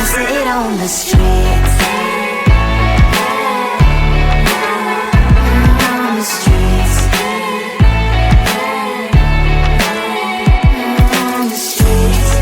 use it on the streets. On the streets. On the streets.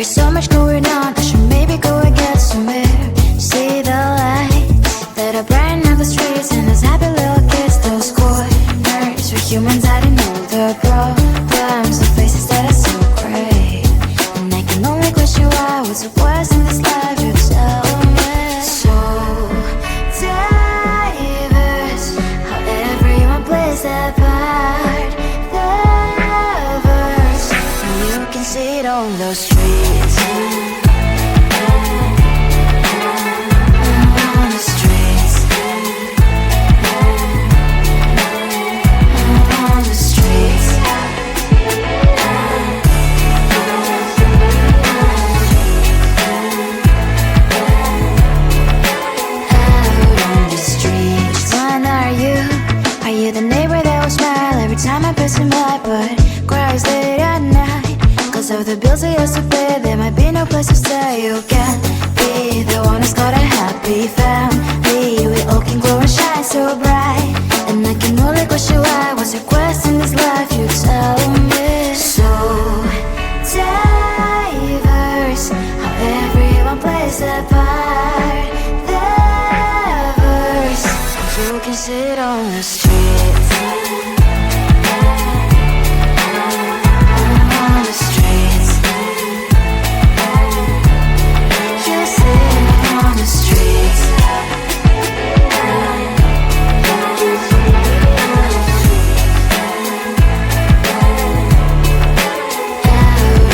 There's so much going on, I should maybe go and get some air. See the lights that are brighten up the streets, and those happy little kids, those corners for humans hiding all the problems, the faces that are so great. And I can only question why, what's the worst in this life, you tell me. So diverse, how everyone plays their part. The verse, and you can see it on those streets. On the streets. On the streets. Out on the streets. One, are you the neighbor that will smile every time I pass him by, but cries late at night? Cause of the bills I used to pay, there might be no place to stay. You can be the one who's got a happy family. We all can glow and shine so bright. And I can only question why, what's your quest in this life, you tell me. So diverse, how everyone plays their part. Their verse, you can sit on the streets. On the streets. You sit on the streets. Out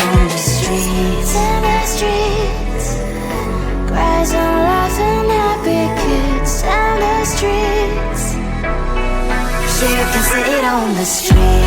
on the streets. In the streets. Cries and laughing happy kids. And the streets. You can sit on the streets.